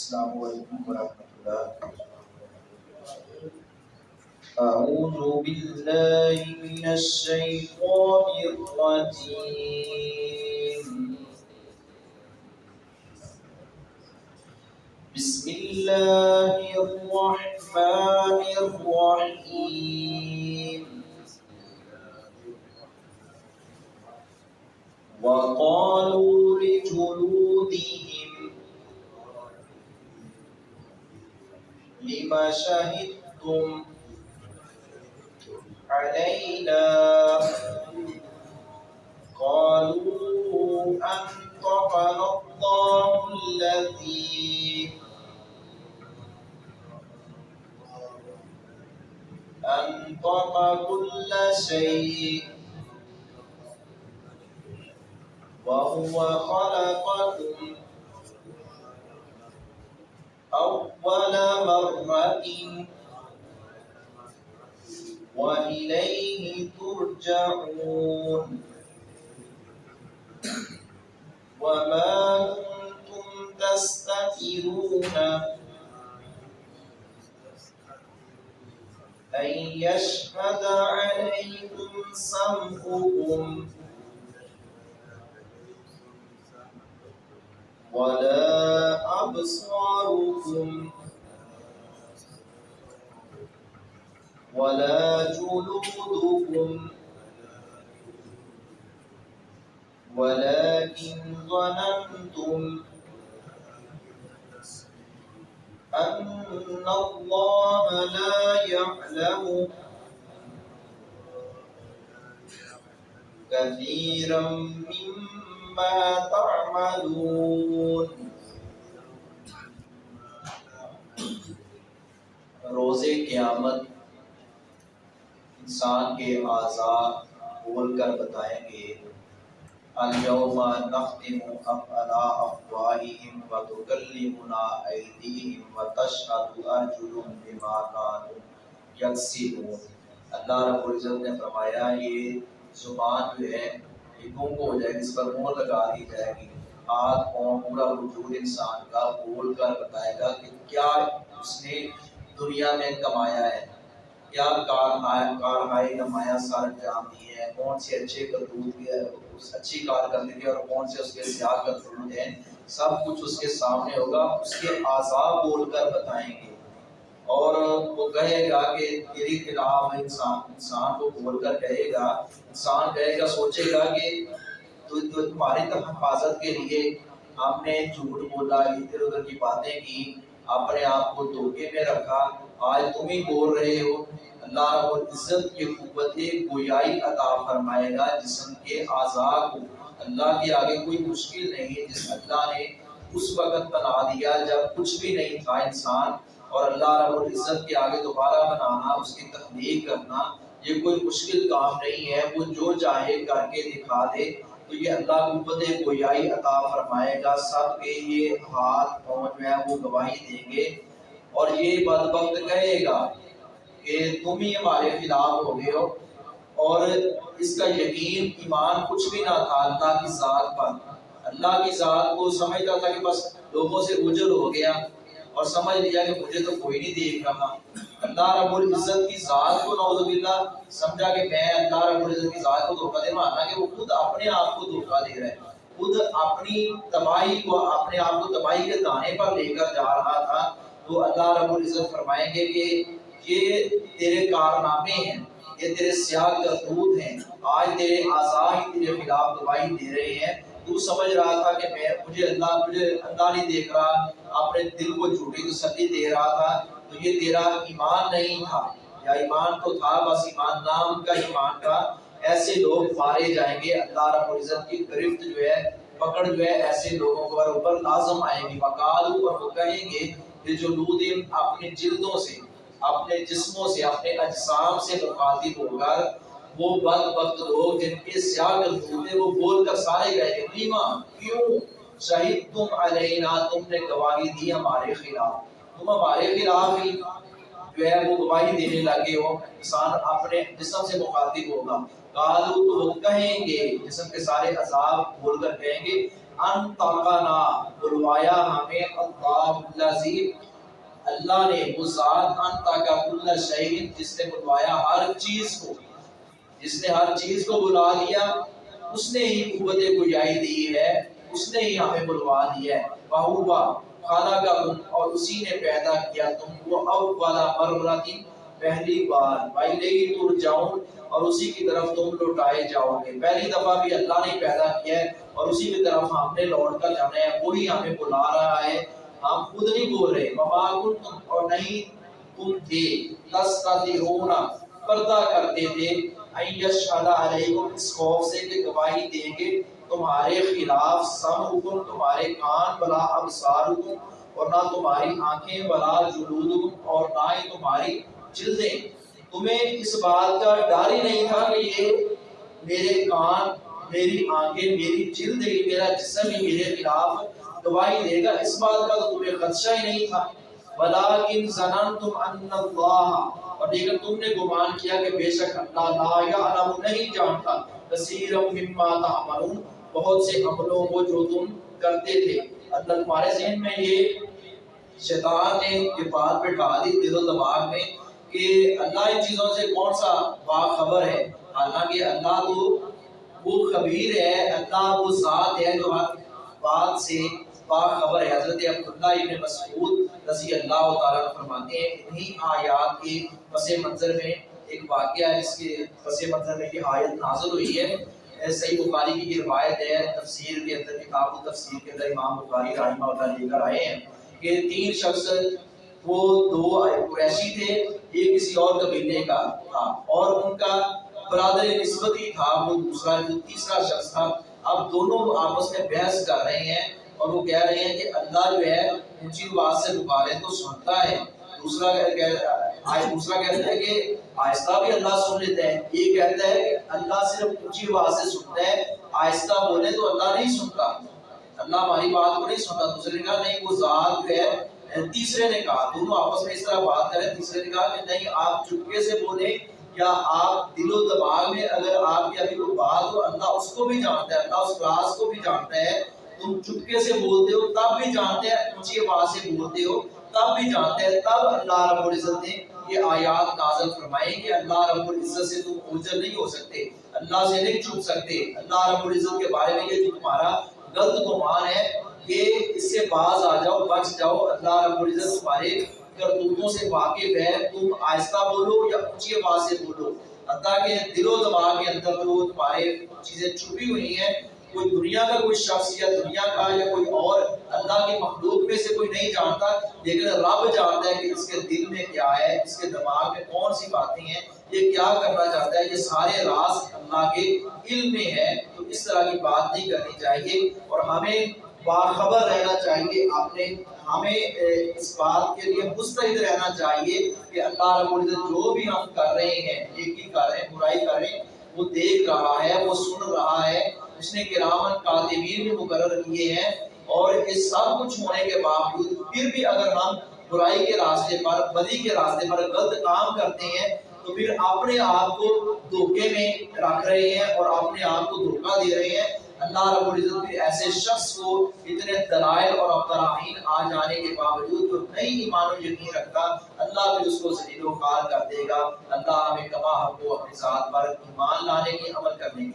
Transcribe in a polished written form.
السلام علیکم ورحمۃ اللہ۔ اعوذ باللہ من الشیطان الرجیم، بسم اللہ الرحمن الرحیم۔ وقالوا لجلودهم لم شهدتم علينا قالوا أنطقنا الله الذي أنطق كل شيء وهو خلقكم أول مرة وإليه ترجعون وما كنتم تستترون أن يشهد عليكم سمعكم ولا أبصاركم ولا جلودكم ولكن ظننتم أن الله لا يعلم كثيرا مما تعملون۔ روز قیامت انسان کے اعضاء بول کر بتائیں گے الیوم نختم علی افواہہم وتکلمنا ایدیہم وتشہد ارجلہم بما کانوا یکسبون۔ اللہ رب العزت نے فرمایا یہ زبان جو ہے یہ گنگ ہو جائے گی، اس پر مہر لگا دی جائے گی۔ آج قوم پورا وجود انسان کا بول کر بتائے گا کہ کیا اس نے دنیا میں کمایا ہے، کیا کارہائے نمایاں سر انجام دیے ہیں، کون سے اچھے کرتوت کی اچھی کارکردگی اور کون سے اس کے سیاہ کرتوت ہیں، سب کچھ اس کے سامنے ہوگا۔ اس کے اعضاء بول کر بتائیں گے اور وہ کہے گا کہ تیری خلاف انسان کو بول کر کہے گا، انسان کہے گا سوچے گا کہ تمہاری حفاظت کے لیے ہم نے جھوٹ بولا، ادھر ادھر کی باتیں کی، اپنے آپ کو دھوکے میں رکھا، آج تم ہی بول رہے ہو۔ اللہ رب العزت یہ قوت گویائی عطا فرمائے گا جسم کے اعضاء کو۔ اللہ کے آگے کوئی مشکل نہیں ہے، جس اللہ نے اس وقت بنا دیا جب کچھ بھی نہیں تھا انسان، اور اللہ رب العزت کے آگے دوبارہ بنانا، اس کی تخلیق کرنا یہ کوئی مشکل کام نہیں ہے۔ وہ جو چاہے کر کے دکھا دے، تو یہ اللہ قوت گویائی عطا فرمائے گا۔ سب کے یہ ہاتھ پاؤں جو ہے وہ گواہی دیں گے، اور یہ بدبخت کہے گا کہ تم ہی ہمارے خلاف ہو گئے ہو، اور اس کا یقین ایمان کچھ بھی نہ تھا اللہ کی ذات پر۔ اللہ کی ذات کو سمجھتا تھا کہ بس لوگوں سے اوجھل ہو گیا اور سمجھ لیا کہ مجھے تو کوئی نہیں دیکھ رہا۔ اللہ رب العزت کی ذات کو نعوذ باللہ سمجھا کہ میں اللہ رب العزت کی ذات کو دھوکہ دے، مانا کہ وہ خود اپنے آپ کو دھوکہ دے رہا ہے، خود اپنی تباہی کو، اپنے آپ کو تباہی کے دانے پر لے کر جا رہا تھا۔ تو اللہ رب العزت فرمائیں گے کہ یہ تیرے کارنامے ہیں، یہ تیرے سیاہ کرتوت ہیں، آج تیرے اعضاء ہی تیرے خلاف گواہی دے رہے ہیں۔ تو سمجھ رہا تھا کہ مجھے اللہ نہیں دیکھ رہا، اپنے دل کو جھوٹی تسلی دے رہا تھا، تو یہ تیرا ایمان نہیں تھا، یا ایمان تو تھا بس ایمان نام کا ایمان کا۔ ایسے لوگ مارے جائیں گے، اللہ رب العزت کی گرفت جو ہے، پکڑ جو ہے ایسے لوگوں کے اوپر لازم آئے گی۔ وقالو، اور وہ کہیں گے کہ جو لودن اپنی جلدوں سے، اپنے جسموں سے، اپنے اجسام سے مخاطب ہو کر، وہ بدبخت لوگ جن کے سیاہ کرتوت ہیں وہ بول کر سارے گئے کہ لیما، کیوں شہید تم علینا، تم نے گواہی دی ہمارے خلاف، تم ہمارے خلاف ہی جو ہے وہ گواہی دینے لگے ہو۔ انسان اپنے جسم سے مخاطب ہوگا۔ قالو، تو وہ کہیں گے، جسم کے سارے عذاب بول کر کہیں گے انطقنا بلوایا ہمیں اللہ الذی اللہ نے وہ ذات انطق کل شیء جس نے بلوایا ہر چیز کو، جس نے ہر چیز کو بلا دیا، اس نے ہی قوت گویائی دی ہے، اس نے ہی ہمیں بلوا دیا ہے۔ وَهُوَ خَلَقَكُمْ اور اسی نے پیدا کیا تم کو اول مرۃ پہلی بار، وَإِلَيْهِ تُرْجَعُونَ اور اسی کی طرف تم لوٹائے جاؤ گے۔ پہلی دفعہ بھی اللہ نے پیدا کیا ہے اور اسی کی طرف ہم نے لوٹ کر جانا ہے، وہی ہمیں بلا رہا ہے، ہم خود نہیں بول رہے۔ وَمَا كُنتُمْ اور نہیں تم تھے، تَسْتَطِيعُونَ پردہ کرتے تھے، ان یشہد علیکم اس خوف سے کہ گواہی دیں گے تمہارے خلاف، سمعکم تمہارے کان، ولا ابصارکم اور نہ تمہاری آنکھیں، ولا جلودکم اور نہ ہی تمہاری جلدیں۔ تمہیں اس بات کا ڈر ہی نہیں تھا کہ یہ میرے کان، میری آنکھیں، میری جلد ہی، میرا جسم ہی میرے خلاف گواہی دے گا، اس بات کا تو تمہیں خدشہ ہی نہیں تھا۔ وَلَٰكِنْ ظَنَنْتُمْ أَنَّ اللَّهَ اور لیکن تم نے گمان کیا کہ بے شک اللہ لا یعلم نہیں جانتا، کثیرا مما تعملون بہت سے عملوں کو جو تم کرتے تھے۔ اللہ تمہارے ذہن میں یہ شیطان نے یہ بات بٹھا دی دل و دماغ میں کہ اللہ ان چیزوں سے کون سا باخبر ہے، حالانکہ اللہ تو وہ خبیر ہے، اللہ وہ ذات ہے جو ہر بات سے باخبر ہے۔ حضرت عبداللہ ابن مسعود رضی اللہ تعالیٰ عنہ فرماتے ہیں انہی آیات کے پس منظر میں ایک واقعہ ہے جس کے پس منظر میں یہ آیت نازل ہوئی ہے۔ صحیح بخاری کی یہ روایت ہے، تفسیر کے اندر کتاب التفسیر کے اندر امام بخاری رحمہ اللہ لے کر آئے ہیں کہ تین شخص، وہ دو قریشی تھے، ایک کسی اور قبیلے کا تھا اور ان کا برادر نسبتی تھا وہ دوسرا، جو تیسرا شخص تھا۔ اب دونوں آپس میں بحث کر رہے ہیں اور وہ کہہ رہے ہیں کہ اللہ جو ہے اونچی آواز سے پکارے تو سنتا ہے، دوسرا کہتا ہے کہ آہستہ بھی اللہ سن لیتا ہے، یہ کہتا ہے کہ اللہ صرف اونچی آواز سے سنتا ہے، آہستہ بولے تو اللہ نہیں سنتا، اللہ ہماری بات کو نہیں سنتا۔ دوسرے نے کہا نہیں وہ ذات جو ہے، تیسرے نے کہا، دونوں آپس میں اس طرح بات کریں، تیسرے نے کہا کہ نہیں آپ چپکے سے بولیں یا آپ دل و دماغ میں اگر آپ کی ابھی کوئی بات ہو، اللہ اس کو بھی جانتا ہے، اللہ اس راز کو بھی جانتا ہے، تم چپکے سے بولتے ہو تب بھی جانتے ہیں، اونچی آواز سے بولتے ہو تب بھی جانتے ہیں۔ تب اللہ رب العزت نے یہ آیات نازل فرمائی کہ اللہ رب العزت سے تم اوجھل نہیں ہو سکتے، اللہ سے نہیں چھپ سکتے، اللہ رب العزت کے بارے میں یہ جو تمہارا غلط گمان ہے یہ اس سے باز آ جاؤ، بچ جاؤ، اللہ رب العزت تمہارے کرتوتوں سے واقف ہے، تم آہستہ بولو یا اونچی آواز سے بولو، اللہ کے دل و دماغ کے اندر جو تمہارے چیزیں چھپی ہوئی ہیں، کوئی دنیا کا کوئی شخص یا دنیا کا یا کوئی اور اللہ کی مخلوق میں سے کوئی نہیں جانتا، لیکن رب جانتا ہے کہ اس کے دل میں کیا ہے، اس کے دماغ میں کون سی باتیں ہیں، یہ کیا کرنا چاہتا ہے، یہ سارے راز اللہ کے علم میں ہے۔ تو اس طرح کی بات نہیں کرنی چاہیے اور ہمیں باخبر رہنا چاہیے، ہمیں اس بات کے لیے مستعد رہنا چاہیے کہ اللہ رب العزت جو بھی ہم کر رہے ہیں، نیکی کر رہے ہیں، برائی کر رہے ہیں، وہ دیکھ رہا ہے، وہ سن رہا ہے، اس نے کرامن کاتبین بھی مقرر کیے ہیں، اور اس سب کچھ ہونے کے باوجود پھر بھی اگر ہم برائی کے راستے پر، بدی کے راستے پر غلط کام کرتے ہیں تو پھر اپنے آپ کو دھوکے میں رکھ رہے ہیں اور اپنے آپ کو دھوکہ دے رہے ہیں۔ اللہ رب العزت بھی ایسے شخص کو اتنے دلائل اور براہین آ جانے کے باوجود جو نہیں ایمان و یقین رکھتا، اللہ بھی اس کو ذلیل و خوار کر دے گا۔ اللہ ہمیں کما حق کو اپنی ذات پر ایمان لانے کی، عمل کرنے کی